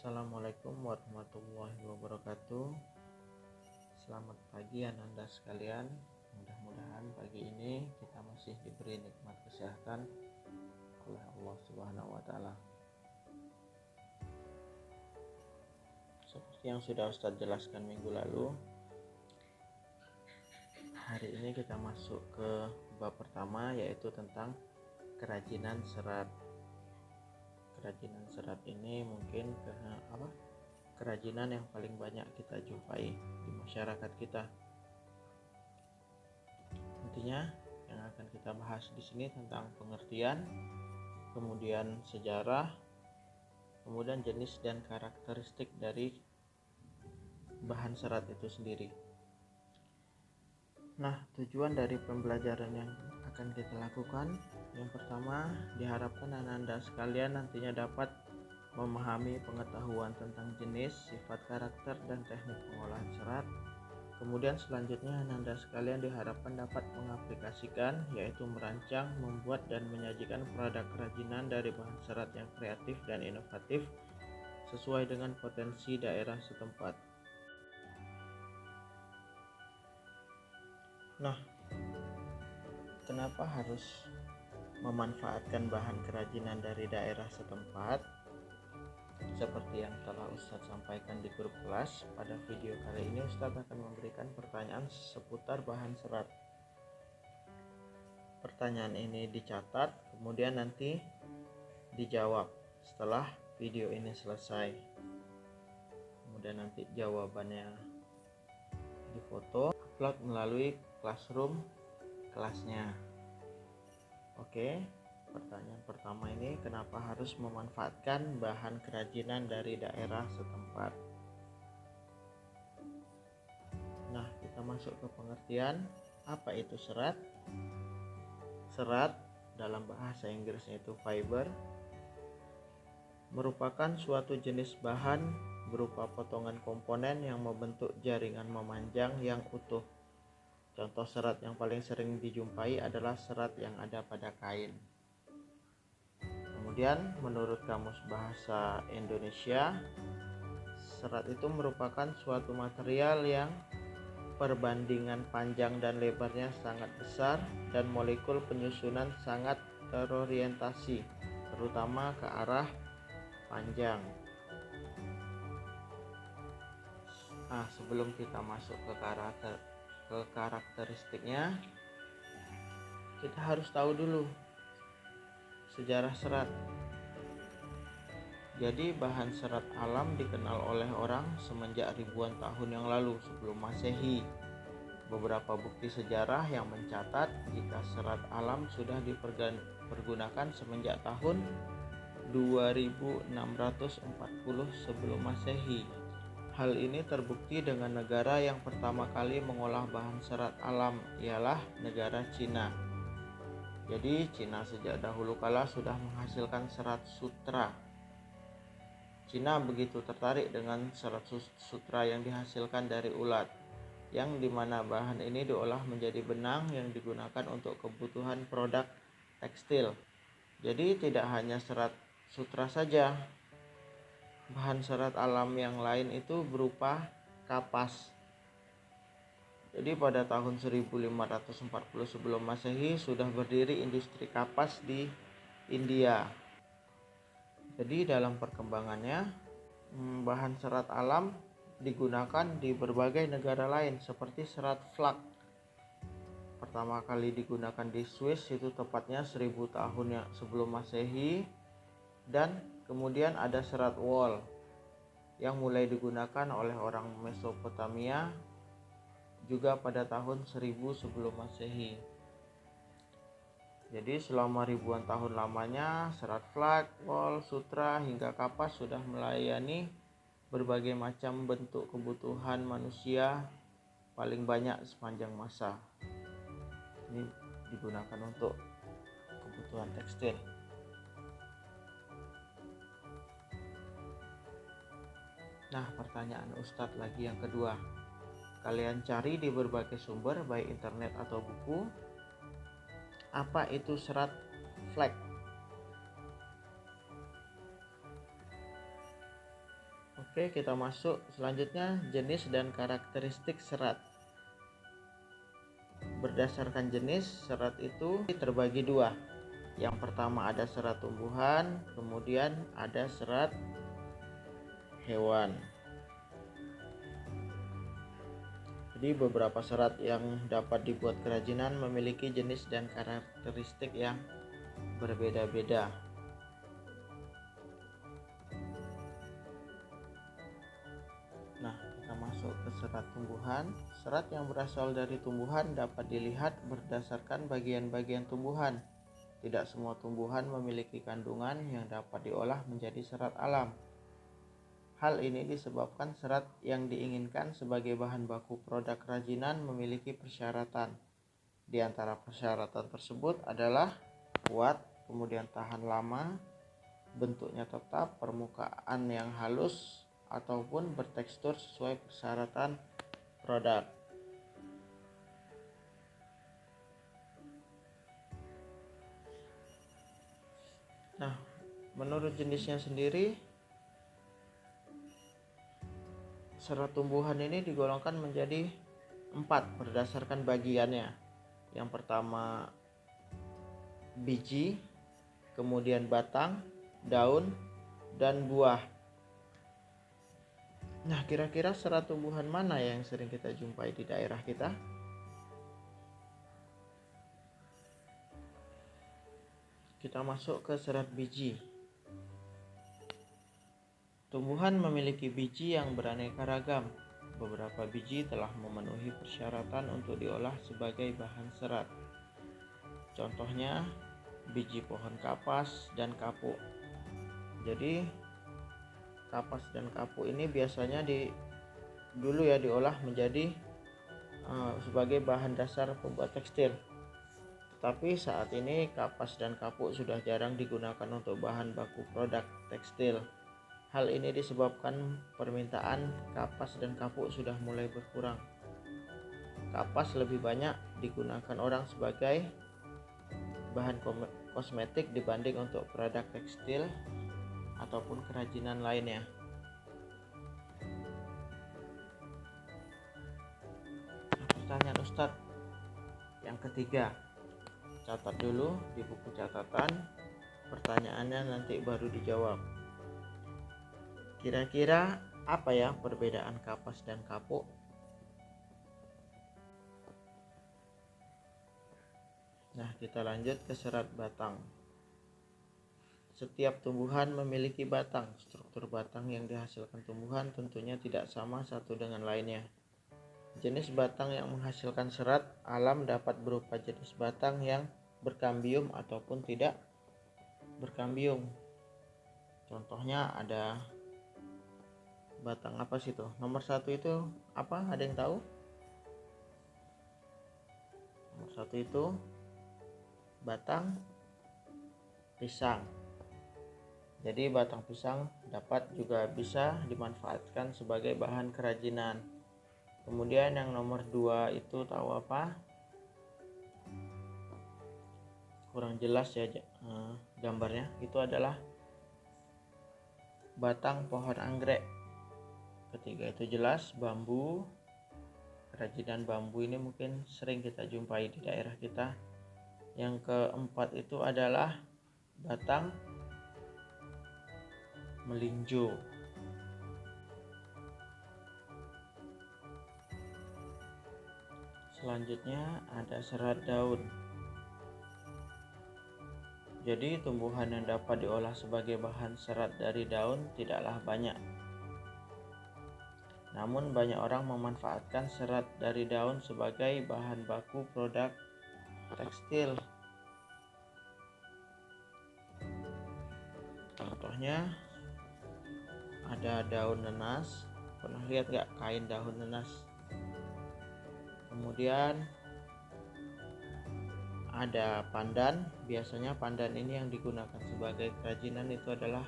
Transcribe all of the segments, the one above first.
Assalamualaikum warahmatullahi wabarakatuh. Selamat pagi Ananda sekalian. Mudah-mudahan pagi ini kita masih diberi nikmat kesehatan oleh Allah Subhanahu wa taala. Seperti yang sudah Ustadz jelaskan minggu lalu, hari ini kita masuk ke bab pertama, yaitu tentang kerajinan serat. Kerajinan serat ini mungkin kerajinan yang paling banyak kita jumpai di masyarakat kita. Intinya yang akan kita bahas di sini tentang pengertian, kemudian sejarah, kemudian jenis dan karakteristik dari bahan serat itu sendiri. Nah, tujuan dari pembelajaran yang akan kita lakukan, yang pertama, diharapkan Ananda sekalian nantinya dapat memahami pengetahuan tentang jenis, sifat, karakter, dan teknik pengolahan serat. Kemudian selanjutnya Ananda sekalian diharapkan dapat mengaplikasikan, yaitu merancang, membuat, dan menyajikan produk kerajinan dari bahan serat yang kreatif dan inovatif sesuai dengan potensi daerah setempat. Nah, kenapa harus memanfaatkan bahan kerajinan dari daerah setempat? Seperti yang telah Ustadz sampaikan di grup kelas, pada video kali ini Ustadz akan memberikan pertanyaan seputar bahan serat. Pertanyaan ini dicatat, kemudian nanti dijawab setelah video ini selesai. Kemudian nanti jawabannya difoto, upload melalui Classroom kelasnya. Oke, pertanyaan pertama ini, kenapa harus memanfaatkan bahan kerajinan dari daerah setempat? Nah, kita masuk ke pengertian. Apa itu serat? Serat dalam bahasa Inggrisnya itu fiber, merupakan suatu jenis bahan berupa potongan komponen yang membentuk jaringan memanjang yang utuh. Contoh serat yang paling sering dijumpai adalah serat yang ada pada kain. Kemudian menurut Kamus Bahasa Indonesia, serat itu merupakan suatu material yang perbandingan panjang dan lebarnya sangat besar dan molekul penyusunan sangat terorientasi, terutama ke arah panjang. Nah, sebelum kita masuk ke karakteristiknya, kita harus tahu dulu sejarah serat. Jadi bahan serat alam dikenal oleh orang semenjak ribuan tahun yang lalu sebelum Masehi. Beberapa bukti sejarah yang mencatat jika serat alam sudah dipergunakan semenjak tahun 2640 sebelum Masehi. Hal ini terbukti dengan negara yang pertama kali mengolah bahan serat alam, ialah negara Cina. Jadi Cina sejak dahulu kala sudah menghasilkan serat sutra. Cina begitu tertarik dengan serat sutra yang dihasilkan dari ulat, yang dimana bahan ini diolah menjadi benang yang digunakan untuk kebutuhan produk tekstil. Jadi tidak hanya serat sutra saja, bahan serat alam yang lain itu berupa kapas. Jadi pada tahun 1540 sebelum Masehi sudah berdiri industri kapas di India. Jadi dalam perkembangannya, bahan serat alam digunakan di berbagai negara lain seperti serat flak. Pertama kali digunakan di Swiss, itu tepatnya 1000 tahun sebelum Masehi. Dan kemudian ada serat wol yang mulai digunakan oleh orang Mesopotamia juga pada tahun 1000 sebelum Masehi. Jadi selama ribuan tahun lamanya serat flak, wol, sutra hingga kapas sudah melayani berbagai macam bentuk kebutuhan manusia paling banyak sepanjang masa. Ini digunakan untuk kebutuhan tekstil. Nah, pertanyaan Ustadz lagi yang kedua. Kalian cari di berbagai sumber, baik internet atau buku, apa itu serat flak? Oke, kita masuk selanjutnya jenis dan karakteristik serat. Berdasarkan jenis, serat itu terbagi dua. Yang pertama ada serat tumbuhan, kemudian ada serat hewan. Jadi beberapa serat yang dapat dibuat kerajinan memiliki jenis dan karakteristik yang berbeda-beda. Nah, kita masuk ke serat tumbuhan. Serat yang berasal dari tumbuhan dapat dilihat berdasarkan bagian-bagian tumbuhan. Tidak semua tumbuhan memiliki kandungan yang dapat diolah menjadi serat alam. Hal ini disebabkan serat yang diinginkan sebagai bahan baku produk kerajinan memiliki persyaratan. Di antara persyaratan tersebut adalah kuat, kemudian tahan lama, bentuknya tetap, permukaan yang halus, ataupun bertekstur sesuai persyaratan produk. Nah, menurut jenisnya sendiri, serat tumbuhan ini digolongkan menjadi 4 berdasarkan bagiannya. Yang pertama biji, kemudian batang, daun, dan buah. Nah, kira-kira serat tumbuhan mana yang sering kita jumpai di daerah kita? Kita masuk ke serat biji. Tumbuhan memiliki biji yang beraneka ragam. Beberapa biji telah memenuhi persyaratan untuk diolah sebagai bahan serat. Contohnya, biji pohon kapas dan kapuk. Jadi, kapas dan kapuk ini biasanya dulu diolah menjadi sebagai bahan dasar pembuat tekstil. Tetapi saat ini kapas dan kapuk sudah jarang digunakan untuk bahan baku produk tekstil. Hal ini disebabkan permintaan kapas dan kapuk sudah mulai berkurang. Kapas lebih banyak digunakan orang sebagai bahan kosmetik dibanding untuk produk tekstil ataupun kerajinan lainnya. Pertanyaan Ustadz yang ketiga, catat dulu di buku catatan, pertanyaannya nanti baru dijawab. Kira-kira apa ya perbedaan kapas dan kapuk? Nah, kita lanjut ke serat batang. Setiap tumbuhan memiliki batang. Struktur batang yang dihasilkan tumbuhan tentunya tidak sama satu dengan lainnya. Jenis batang yang menghasilkan serat alam dapat berupa jenis batang yang berkambium ataupun tidak berkambium. Contohnya ada batang apa sih tuh? Nomor 1 itu apa? Ada yang tahu? Nomor 1 itu batang pisang. Jadi batang pisang dapat juga bisa dimanfaatkan sebagai bahan kerajinan. Kemudian yang nomor 2 itu tahu apa? Kurang jelas ya gambarnya. Itu adalah batang pohon anggrek. Ketiga itu jelas bambu. Kerajinan bambu ini mungkin sering kita jumpai di daerah kita. Yang keempat itu adalah batang melinjo. Selanjutnya ada serat daun. Jadi tumbuhan yang dapat diolah sebagai bahan serat dari daun tidaklah banyak. Namun banyak orang memanfaatkan serat dari daun sebagai bahan baku produk tekstil. Contohnya ada daun nenas. Pernah lihat gak kain daun nenas? Kemudian ada pandan. Biasanya pandan ini yang digunakan sebagai kerajinan itu adalah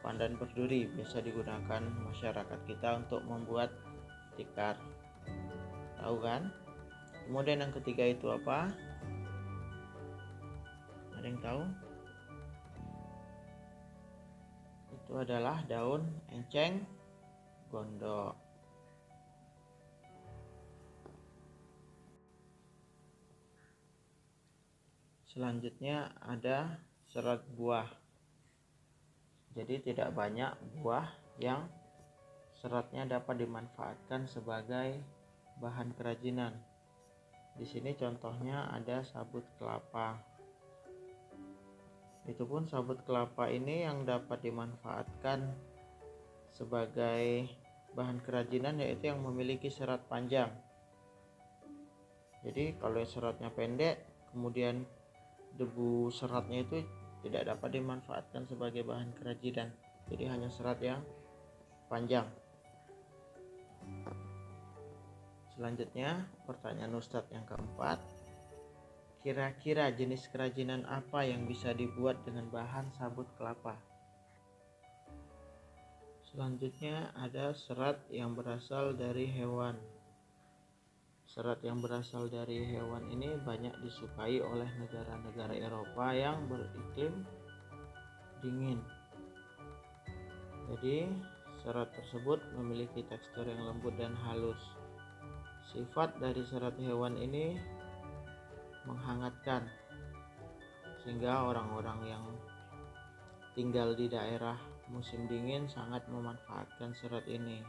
pandan berduri. Biasa digunakan masyarakat kita untuk membuat tikar. Tahu kan? Kemudian yang ketiga itu apa? Ada yang tahu? Itu adalah daun enceng gondok. Selanjutnya ada serat buah. Jadi tidak banyak buah yang seratnya dapat dimanfaatkan sebagai bahan kerajinan. Di sini contohnya ada sabut kelapa. Itu pun sabut kelapa ini yang dapat dimanfaatkan sebagai bahan kerajinan yaitu yang memiliki serat panjang. Jadi kalau seratnya pendek, kemudian debu seratnya itu tidak dapat dimanfaatkan sebagai bahan kerajinan. Jadi hanya serat yang panjang. Selanjutnya pertanyaan Ustadz yang keempat, kira-kira jenis kerajinan apa yang bisa dibuat dengan bahan sabut kelapa? Selanjutnya ada serat yang berasal dari hewan. Serat yang berasal dari hewan ini banyak disukai oleh negara-negara Eropa yang beriklim dingin. Jadi serat tersebut memiliki tekstur yang lembut dan halus. Sifat dari serat hewan ini menghangatkan, sehingga orang-orang yang tinggal di daerah musim dingin sangat memanfaatkan serat ini.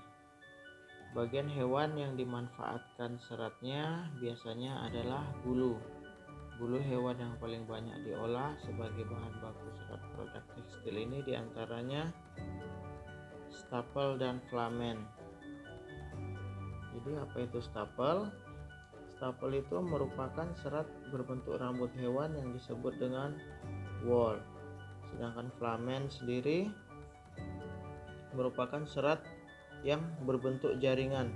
Bagian hewan yang dimanfaatkan seratnya biasanya adalah bulu. Bulu hewan yang paling banyak diolah sebagai bahan baku serat produk tekstil ini diantaranya stapel dan flamen. Jadi apa itu stapel? Stapel itu merupakan serat berbentuk rambut hewan yang disebut dengan wool. Sedangkan flamen sendiri merupakan serat yang berbentuk jaringan.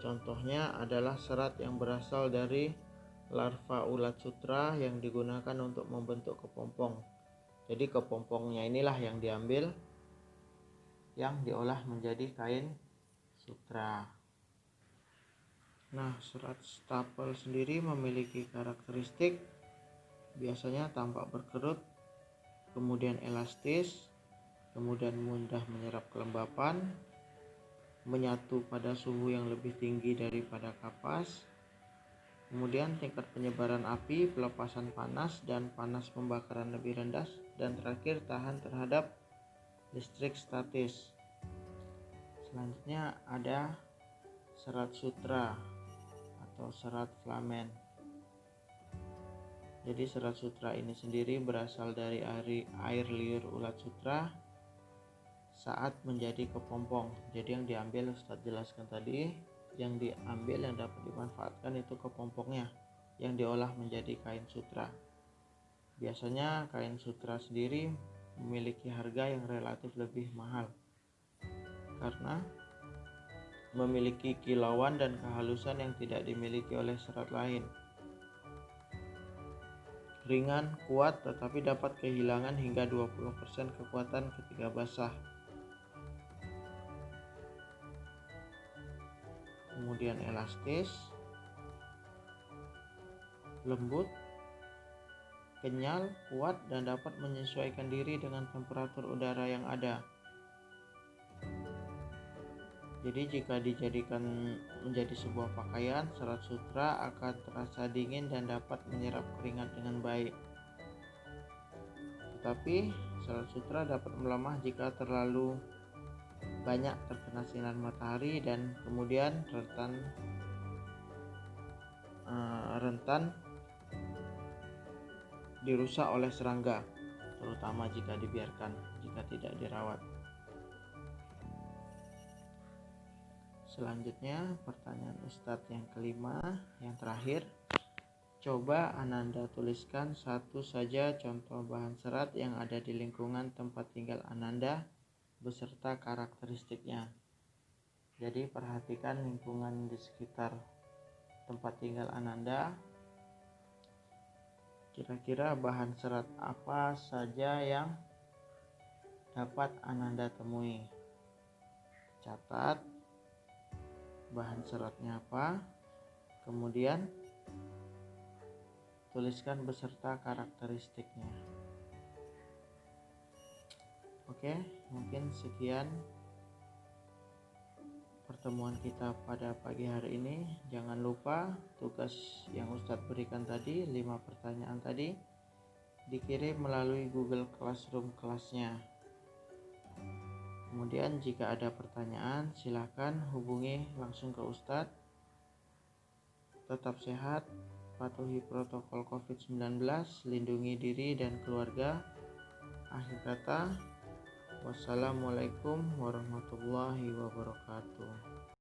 Contohnya adalah serat yang berasal dari larva ulat sutra yang digunakan untuk membentuk kepompong. Jadi kepompongnya inilah yang diambil, yang diolah menjadi kain sutra. Nah, serat stapel sendiri memiliki karakteristik biasanya tampak berkerut, kemudian elastis, kemudian mudah menyerap kelembapan, menyatu pada suhu yang lebih tinggi daripada kapas, kemudian tingkat penyebaran api, pelepasan panas, dan panas pembakaran lebih rendah, dan terakhir tahan terhadap listrik statis. Selanjutnya ada serat sutra atau serat flamen. Jadi serat sutra ini sendiri berasal dari air liur ulat sutra saat menjadi kepompong. Jadi yang diambil Ustadz jelaskan tadi, yang diambil yang dapat dimanfaatkan itu kepompongnya yang diolah menjadi kain sutra. Biasanya kain sutra sendiri memiliki harga yang relatif lebih mahal karena memiliki kilauan dan kehalusan yang tidak dimiliki oleh serat lain. Ringan, kuat, tetapi dapat kehilangan hingga 20% kekuatan ketika basah. Kemudian elastis, lembut, kenyal, kuat, dan dapat menyesuaikan diri dengan temperatur udara yang ada. Jadi jika dijadikan menjadi sebuah pakaian, serat sutra akan terasa dingin dan dapat menyerap keringat dengan baik. Tetapi serat sutra dapat melemah jika terlalu banyak terkena sinar matahari dan kemudian rentan dirusak oleh serangga, terutama jika tidak dirawat. Selanjutnya pertanyaan Ustadz yang kelima, yang terakhir. Coba Ananda tuliskan satu saja contoh bahan serat yang ada di lingkungan tempat tinggal Ananda beserta karakteristiknya. Jadi perhatikan lingkungan di sekitar tempat tinggal Ananda. Kira-kira bahan serat apa saja yang dapat Ananda temui? Catat bahan seratnya apa, kemudian tuliskan beserta karakteristiknya. Oke, mungkin sekian pertemuan kita pada pagi hari ini. Jangan lupa tugas yang Ustadz berikan tadi, 5 pertanyaan tadi, dikirim melalui Google Classroom kelasnya. Kemudian jika ada pertanyaan, silakan hubungi langsung ke Ustadz. Tetap sehat, patuhi protokol COVID-19, lindungi diri dan keluarga. Akhir kata, wassalamualaikum warahmatullahi wabarakatuh.